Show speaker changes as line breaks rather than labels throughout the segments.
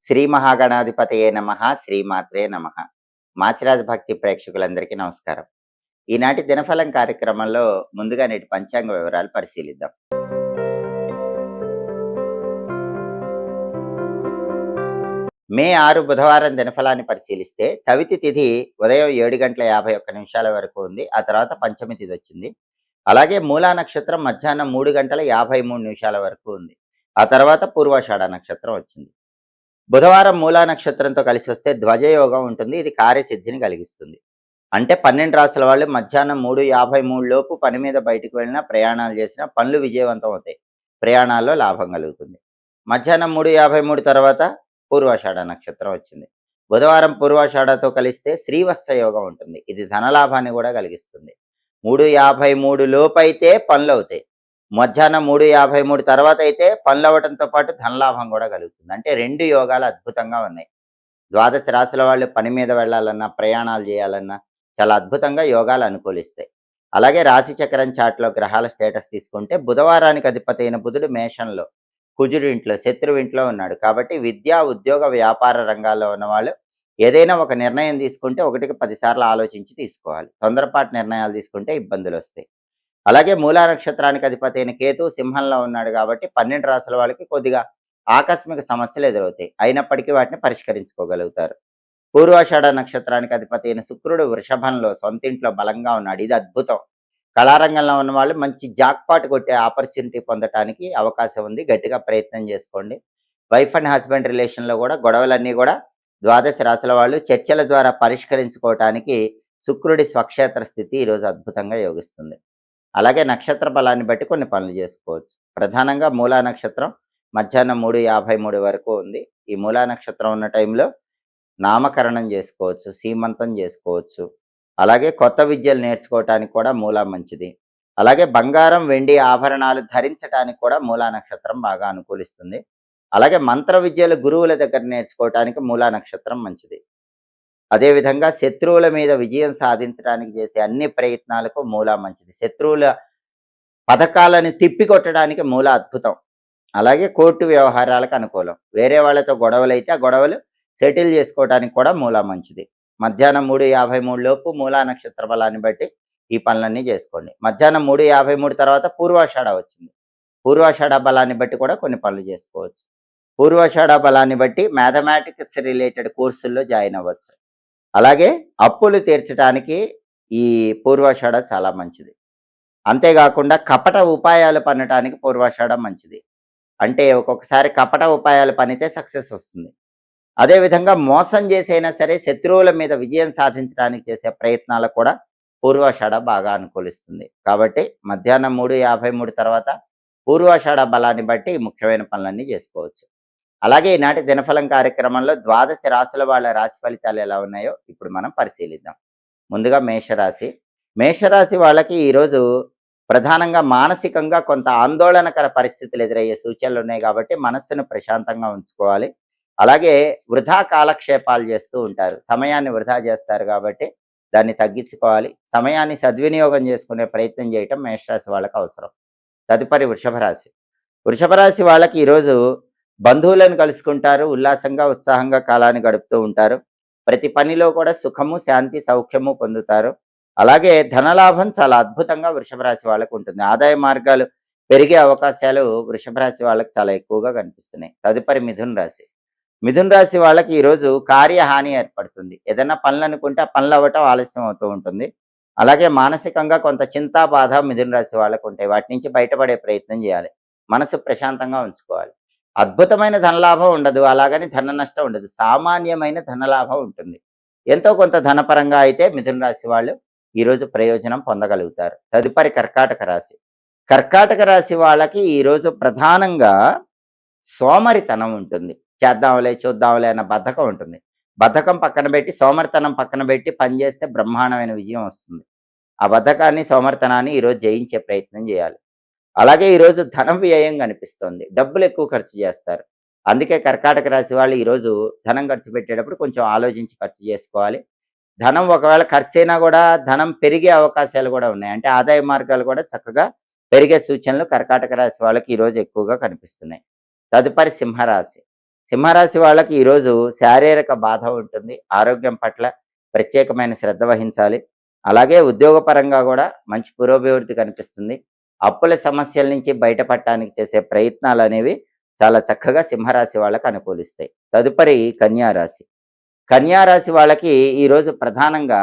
శ్రీ మహాగణాధిపతయే నమః. శ్రీమాత్రే నమః. మాచిరాజ్ భక్తి ప్రేక్షకులందరికీ నమస్కారం. ఈనాటి దినఫలం కార్యక్రమంలో ముందుగా నేటి పంచాంగ వివరాలు పరిశీలిద్దాం. మే 6 బుధవారం దినఫలాన్ని పరిశీలిస్తే చవితి తిథి ఉదయం 7:51 వరకు ఉంది. ఆ తర్వాత పంచమి తిథి వచ్చింది. అలాగే మూలా నక్షత్రం మధ్యాహ్నం 3:53 వరకు ఉంది. ఆ తర్వాత పూర్వాషాఢ నక్షత్రం వచ్చింది. బుధవారం మూలా నక్షత్రంతో కలిసి వస్తే ధ్వజయోగం ఉంటుంది. ఇది కార్యసిద్ధిని కలిగిస్తుంది. అంటే 12 రాసుల వాళ్ళు మధ్యాహ్నం 3:53 లోపు పని మీద బయటకు వెళ్ళినా, ప్రయాణాలు చేసినా పనులు విజయవంతం అవుతాయి. ప్రయాణాల్లో లాభం కలుగుతుంది. మధ్యాహ్నం 3:53 తర్వాత పూర్వాషాఢ నక్షత్రం వచ్చింది. బుధవారం పూర్వాషాఢతో కలిస్తే శ్రీవత్స యోగం ఉంటుంది. ఇది ధనలాభాన్ని కూడా కలిగిస్తుంది. 3:53 లోపు అయితే పనులు అవుతాయి. మధ్యాహ్నం 3:53 తర్వాత అయితే పనులు అవ్వడంతో పాటు ధనలాభం కూడా కలుగుతుంది. అంటే 2 యోగాలు అద్భుతంగా ఉన్నాయి. ద్వాదశ రాశుల వాళ్ళు పని మీద వెళ్ళాలన్నా, ప్రయాణాలు చేయాలన్నా చాలా అద్భుతంగా యోగాలు అనుకూలిస్తాయి. అలాగే రాశి చక్రం చార్ట్‌లో గ్రహాల స్టేటస్ తీసుకుంటే బుధవారానికి అధిపతి అయిన బుధుడు మేషంలో, కుజుడు ఇంట్లో, శత్రువు ఇంట్లో ఉన్నాడు. కాబట్టి విద్యా, ఉద్యోగ, వ్యాపార రంగాల్లో ఉన్నవాళ్ళు ఏదైనా ఒక నిర్ణయం తీసుకుంటే 1కి 10 సార్లు ఆలోచించి తీసుకోవాలి. తొందరపాటు నిర్ణయాలు తీసుకుంటే ఇబ్బందులొస్తాయి. అలాగే మూలా నక్షత్రానికి అధిపతి అయిన కేతు సింహంలో ఉన్నాడు కాబట్టి 12 రాసుల వాళ్ళకి కొద్దిగా ఆకస్మిక సమస్యలు ఎదురవుతాయి. అయినప్పటికీ వాటిని పరిష్కరించుకోగలుగుతారు. పూర్వాషాఢ నక్షత్రానికి అధిపతి అయిన శుక్రుడు వృషభంలో సొంతింట్లో బలంగా ఉన్నాడు. ఇది అద్భుతం. కళారంగంలో ఉన్న వాళ్ళు మంచి జాక్పాట్ కొట్టే ఆపర్చునిటీ పొందటానికి అవకాశం ఉంది. గట్టిగా ప్రయత్నం చేసుకోండి. వైఫ్ అండ్ హస్బెండ్ రిలేషన్లో కూడా గొడవలన్నీ కూడా ద్వాదశ రాశుల వాళ్ళు చర్చల ద్వారా పరిష్కరించుకోవటానికి శుక్రుడి స్వక్షేత్ర స్థితి ఈరోజు అద్భుతంగా యోగిస్తుంది. అలాగే నక్షత్ర బలాన్ని బట్టి కొన్ని పనులు చేసుకోవచ్చు. ప్రధానంగా మూలా నక్షత్రం మధ్యాహ్నం 3:53 వరకు ఉంది. ఈ మూలా నక్షత్రం ఉన్న టైంలో నామకరణం చేసుకోవచ్చు, సీమంతం చేసుకోవచ్చు. అలాగే కొత్త విద్యలు నేర్చుకోవటానికి కూడా మూలా మంచిది. అలాగే బంగారం, వెండి ఆభరణాలు ధరించడానికి కూడా మూలా నక్షత్రం బాగా అనుకూలిస్తుంది. అలాగే మంత్ర విద్యలు గురువుల దగ్గర నేర్చుకోవటానికి మూలా నక్షత్రం మంచిది. అదేవిధంగా శత్రువుల మీద విజయం సాధించడానికి చేసే అన్ని ప్రయత్నాలకు మూలా మంచిది. శత్రువుల పథకాలను తిప్పికొట్టడానికి మూల అద్భుతం. అలాగే కోర్టు వ్యవహారాలకు అనుకూలం. వేరే వాళ్ళతో గొడవలైతే ఆ గొడవలు సెటిల్ చేసుకోవడానికి కూడా మూలా మంచిది. మధ్యాహ్నం 3:53 లోపు మూలా నక్షత్ర బలాన్ని బట్టి ఈ పనులన్నీ చేసుకోండి. మధ్యాహ్నం 3:53 తర్వాత పూర్వాషాఢ వచ్చింది. పూర్వాషాఢ బలాన్ని బట్టి కూడా కొన్ని పనులు చేసుకోవచ్చు. పూర్వాషాఢ బలాన్ని బట్టి మ్యాథమెటిక్స్ రిలేటెడ్ కోర్సుల్లో జాయిన్ అవ్వచ్చు. అలాగే అప్పులు తీర్చడానికి ఈ పూర్వాషాఢ చాలా మంచిది. అంతేకాకుండా కపట ఉపాయాలు పన్నటానికి పూర్వాషాఢ మంచిది. అంటే ఒక్కొక్కసారి కపట ఉపాయాలు పనితే సక్సెస్ వస్తుంది. అదేవిధంగా మోసం చేసైనా సరే శత్రువుల మీద విజయం సాధించడానికి చేసే ప్రయత్నాలకు కూడా పూర్వాషాఢ బాగా అనుకూలిస్తుంది. కాబట్టి మధ్యాహ్నం 3:53 తర్వాత పూర్వాషాఢ బలాన్ని బట్టి ముఖ్యమైన పనులన్నీ చేసుకోవచ్చు. అలాగే ఈనాటి దినఫలం కార్యక్రమంలో ద్వాదశ రాశుల వాళ్ళ రాశి ఫలితాలు ఎలా ఉన్నాయో ఇప్పుడు మనం పరిశీలిద్దాం. ముందుగా మేషరాశి. మేషరాశి వాళ్ళకి ఈరోజు ప్రధానంగా మానసికంగా కొంత ఆందోళనకర పరిస్థితులు ఎదురయ్యే సూచనలు ఉన్నాయి కాబట్టి మనస్సును ప్రశాంతంగా ఉంచుకోవాలి. అలాగే వృధా కాలక్షేపాలు చేస్తూ ఉంటారు. సమయాన్ని వృధా చేస్తారు కాబట్టి దాన్ని తగ్గించుకోవాలి. సమయాన్ని సద్వినియోగం చేసుకునే ప్రయత్నం చేయటం మేషరాశి వాళ్ళకి అవసరం. తదుపరి వృషభ రాశి. వృషభ రాశి వాళ్ళకి ఈరోజు బంధువులను కలుసుకుంటారు. ఉల్లాసంగా, ఉత్సాహంగా కాలాన్ని గడుపుతూ ఉంటారు. ప్రతి పనిలో కూడా సుఖము, శాంతి, సౌఖ్యము పొందుతారు. అలాగే ధనలాభం చాలా అద్భుతంగా వృషభ రాశి వాళ్ళకు ఉంటుంది. ఆదాయ మార్గాలు పెరిగే అవకాశాలు వృషభ రాశి వాళ్ళకి చాలా ఎక్కువగా కనిపిస్తున్నాయి. తదుపరి మిథున రాశి. మిథున రాశి వాళ్ళకి ఈరోజు కార్యహాని ఏర్పడుతుంది. ఏదైనా పనులు అనుకుంటే ఆ పనులు అవ్వటం ఆలస్యం అవుతూ ఉంటుంది. అలాగే మానసికంగా కొంత చింతా, బాధ మిథున రాశి వాళ్ళకు ఉంటాయి. వాటి నుంచి బయటపడే ప్రయత్నం చేయాలి. మనసు ప్రశాంతంగా ఉంచుకోవాలి. అద్భుతమైన ధనలాభం ఉండదు, అలాగని ధన నష్టం ఉండదు. సామాన్యమైన ధనలాభం ఉంటుంది. ఎంతో కొంత ధనపరంగా అయితే మిథున రాశి వాళ్ళు ఈరోజు ప్రయోజనం పొందగలుగుతారు. తదుపరి కర్కాటక రాశి. కర్కాటక రాశి వాళ్ళకి ఈరోజు ప్రధానంగా సోమరితనం ఉంటుంది. చేద్దాంలే, చూద్దాంలే అన్న బద్ధకం ఉంటుంది. బద్ధకం పక్కన పెట్టి సోమరితనం పక్కన పెట్టి పనిచేస్తే బ్రహ్మాండమైన విజయం వస్తుంది. ఆ బద్ధకాన్ని, సోమరితనాన్ని ఈరోజు జయించే ప్రయత్నం చేయాలి. అలాగే ఈరోజు ధన వ్యయం కనిపిస్తుంది. డబ్బులు ఎక్కువ ఖర్చు చేస్తారు. అందుకే కర్కాటక రాశి వాళ్ళు ఈరోజు ధనం ఖర్చు పెట్టేటప్పుడు కొంచెం ఆలోచించి ఖర్చు చేసుకోవాలి. ధనం ఒకవేళ ఖర్చయినా కూడా ధనం పెరిగే అవకాశాలు కూడా ఉన్నాయి. అంటే ఆదాయ మార్గాలు కూడా చక్కగా పెరిగే సూచనలు కర్కాటక రాశి వాళ్ళకి ఈరోజు ఎక్కువగా కనిపిస్తున్నాయి. తదుపరి సింహరాశి. సింహరాశి వాళ్ళకి ఈరోజు శారీరక బాధ ఉంటుంది. ఆరోగ్యం పట్ల ప్రత్యేకమైన శ్రద్ధ వహించాలి. అలాగే ఉద్యోగపరంగా గూడా మంచి పురోభివృద్ధి కనిపిస్తుంది. అప్పుల సమస్యల నుంచి బయటపడటానికి చేసే ప్రయత్నాలనేవి చాలా చక్కగా సింహరాశి వాళ్ళకి అనుకూలిస్తాయి. తదుపరి కన్యా రాశి. కన్యా రాశి వాళ్ళకి ఈరోజు ప్రధానంగా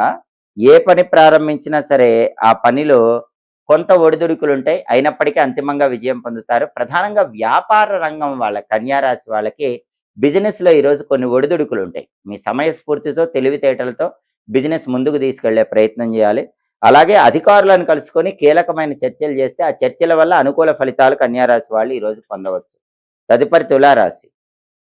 ఏ పని ప్రారంభించినా సరే ఆ పనిలో కొంత ఒడిదుడుకులుంటాయి. అయినప్పటికీ అంతిమంగా విజయం పొందుతారు. ప్రధానంగా వ్యాపార రంగం వాళ్ళ కన్యా రాశి వాళ్ళకి బిజినెస్‌లో ఈరోజు కొన్ని ఒడిదుడుకులుంటాయి. మీ సమయస్ఫూర్తితో, తెలివితేటలతో బిజినెస్ ముందుకు తీసుకెళ్లే ప్రయత్నం చేయాలి. అలాగే అధికారులను కలుసుకొని కీలకమైన చర్చలు చేస్తే ఆ చర్చల వల్ల అనుకూల ఫలితాలు కన్యా రాశి వాళ్ళు ఈరోజు పొందవచ్చు. తదుపరి తులారాశి.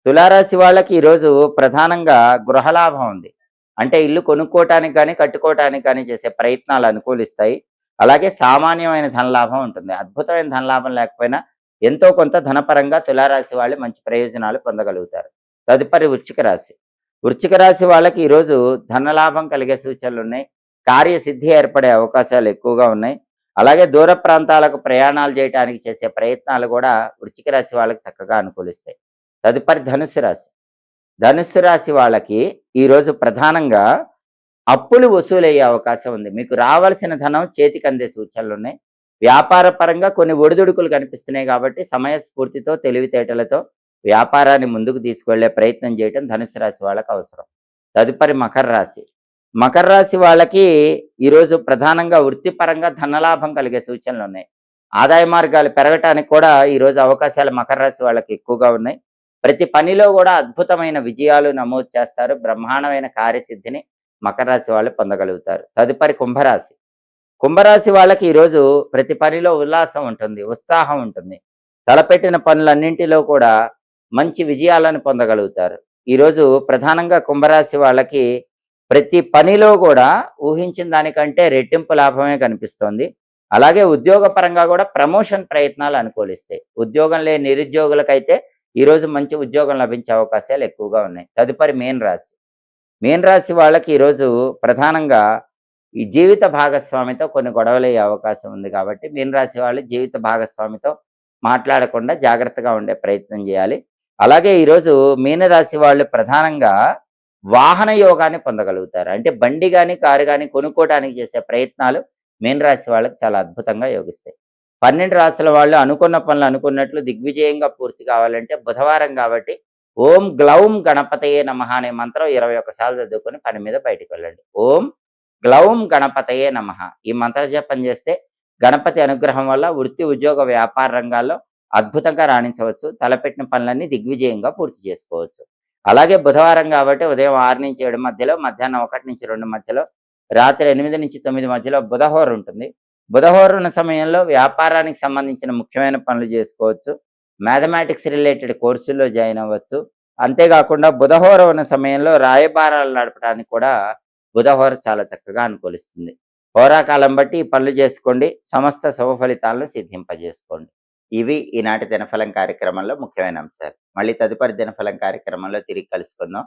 తులారాశి వాళ్ళకి ఈరోజు ప్రధానంగా గృహలాభం ఉంది. అంటే ఇల్లు కొనుక్కోవటానికి గానీ, కట్టుకోవటానికి గానీ చేసే ప్రయత్నాలు అనుకూలిస్తాయి. అలాగే సామాన్యమైన ధనలాభం ఉంటుంది. అద్భుతమైన ధనలాభం లేకపోయినా ఎంతో కొంత ధనపరంగా తులారాశి వాళ్ళు మంచి ప్రయోజనాలు పొందగలుగుతారు. తదుపరి వృశ్చిక రాశి. వృశ్చిక రాశి వాళ్ళకి ఈరోజు ధనలాభం కలిగే సూచనలున్నాయి. కార్యసిద్ధి ఏర్పడే అవకాశాలు ఎక్కువగా ఉన్నాయి. అలాగే దూర ప్రాంతాలకు ప్రయాణాలు చేయటానికి చేసే ప్రయత్నాలు కూడా వృశ్చిక రాశి వాళ్ళకి చక్కగా అనుకూలిస్తాయి. తదుపరి ధనుస్సు రాశి. ధనుస్సు రాశి వాళ్ళకి ఈరోజు ప్రధానంగా అప్పులు వసూలయ్యే అవకాశం ఉంది. మీకు రావాల్సిన ధనం చేతికి అందే సూచనలున్నాయి. వ్యాపార పరంగా కొన్ని ఒడిదుడుకులు కనిపిస్తున్నాయి కాబట్టి సమయస్ఫూర్తితో, తెలివితేటలతో వ్యాపారాన్ని ముందుకు తీసుకువెళ్ళే ప్రయత్నం చేయటం ధనుస్సు రాశి వాళ్ళకి అవసరం. తదుపరి మకర రాశి. మకర రాశి వాళ్ళకి ఈరోజు ప్రధానంగా వృత్తిపరంగా ధనలాభం కలిగే సూచనలున్నాయి. ఆదాయ మార్గాలు పెరగటానికి కూడా ఈరోజు అవకాశాలు మకర రాశి వాళ్ళకి ఎక్కువగా ఉన్నాయి. ప్రతి పనిలో కూడా అద్భుతమైన విజయాలు నమోదు చేస్తారు. బ్రహ్మాండమైన కార్యసిద్ధిని మకర రాశి వాళ్ళు పొందగలుగుతారు. తదుపరి కుంభరాశి. కుంభరాశి వాళ్ళకి ఈరోజు ప్రతి పనిలో ఉల్లాసం ఉంటుంది, ఉత్సాహం ఉంటుంది. తలపెట్టిన పనులన్నింటిలో కూడా మంచి విజయాలను పొందగలుగుతారు. ఈరోజు ప్రధానంగా కుంభరాశి వాళ్ళకి ప్రతి పనిలో కూడా ఊహించిన దానికంటే రెట్టింపు లాభమే కనిపిస్తోంది. అలాగే ఉద్యోగపరంగా కూడా ప్రమోషన్ ప్రయత్నాలు అనుకూలిస్తాయి. ఉద్యోగం లేని నిరుద్యోగులకైతే ఈరోజు మంచి ఉద్యోగం లభించే అవకాశాలు ఎక్కువగా ఉన్నాయి. తదుపరి మీన రాశి. మీన రాశి వాళ్ళకి ఈరోజు ప్రధానంగా ఈ జీవిత భాగస్వామితో కొన్ని గొడవలయ్యే అవకాశం ఉంది కాబట్టి మీన రాశి వాళ్ళు జీవిత భాగస్వామితో మాట్లాడకుండా జాగ్రత్తగా ఉండే ప్రయత్నం చేయాలి. అలాగే ఈరోజు మీనరాశి వాళ్ళు ప్రధానంగా వాహన యోగాన్ని పొందగలుగుతారు. అంటే బండి గాని, కారు గాని కొనుక్కోవడానికి చేసే ప్రయత్నాలు మీనరాశి వాళ్ళకి చాలా అద్భుతంగా యోగిస్తాయి. 12 రాశుల వాళ్ళు అనుకున్న పనులు అనుకున్నట్లు దిగ్విజయంగా పూర్తి కావాలంటే బుధవారం కాబట్టి ఓం గ్లౌం గణపతయే నమః అనే మంత్రం 21 సార్లు చదువుకొని పని మీద బయటికి వెళ్ళండి. ఓం గ్లౌం గణపతయే నమః ఈ మంత్ర జపం చేస్తే గణపతి అనుగ్రహం వల్ల వృత్తి, ఉద్యోగ, వ్యాపార రంగాల్లో అద్భుతంగా రాణించవచ్చు. తలపెట్టిన పనులన్నీ దిగ్విజయంగా పూర్తి చేసుకోవచ్చు. అలాగే బుధవారం కాబట్టి ఉదయం 6-7 మధ్యలో, మధ్యాహ్నం 1-2 మధ్యలో, రాత్రి 8-9 మధ్యలో బుధహోర ఉంటుంది. బుధహోర ఉన్న సమయంలో వ్యాపారానికి సంబంధించిన ముఖ్యమైన పనులు చేసుకోవచ్చు. మ్యాథమెటిక్స్ రిలేటెడ్ కోర్సుల్లో జాయిన్ అవ్వచ్చు. అంతేకాకుండా బుధహోర ఉన్న సమయంలో రాయబారాలు నడపడానికి కూడా బుధహోర చాలా చక్కగా అనుకూలిస్తుంది. హోరాకాలం బట్టి ఈ పనులు చేసుకోండి. సమస్త శుభ ఫలితాలను సిద్ధింపజేసుకోండి. ఇవి ఈనాటి దినఫలం కార్యక్రమంలో ముఖ్యమైన అంశాలు. మళ్ళీ తదుపరి దినఫలం కార్యక్రమంలో తిరిగి కలుసుకుందాం.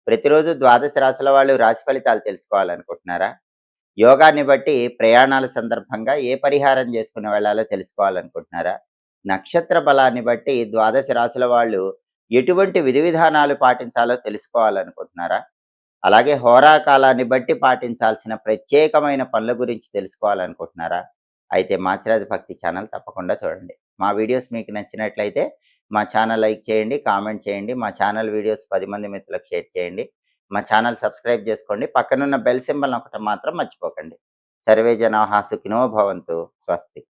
ప్రతిరోజు ద్వాదశ రాశుల వాళ్ళు రాశి ఫలితాలు తెలుసుకోవాలనుకుంటున్నారా? యోగాన్ని బట్టి ప్రయాణాల సందర్భంగా ఏ పరిహారం చేసుకుని వెళ్ళాలో తెలుసుకోవాలనుకుంటున్నారా? నక్షత్ర బలాన్ని బట్టి ద్వాదశ రాశుల వాళ్ళు ఎటువంటి విధి విధానాలు పాటించాలో తెలుసుకోవాలనుకుంటున్నారా? అలాగే హోరాకాలాన్ని బట్టి పాటించాల్సిన ప్రత్యేకమైన పనుల గురించి తెలుసుకోవాలనుకుంటున్నారా? అయితే మాచిరాజు భక్తి ఛానల్ తప్పకుండా చూడండి. మా వీడియోస్ మీకు నచ్చినట్లయితే మా ఛానల్ లైక్ చేయండి, కామెంట్ చేయండి. మా ఛానల్ వీడియోస్ 10 మంది మిత్రులకు షేర్ చేయండి. మా ఛానల్ సబ్స్క్రైబ్ చేసుకోండి. పక్కనున్న బెల్ సింబల్ నొక్కటం మాత్రం మర్చిపోకండి. సర్వే జనాః సుఖినో భవంతు. స్వస్తి.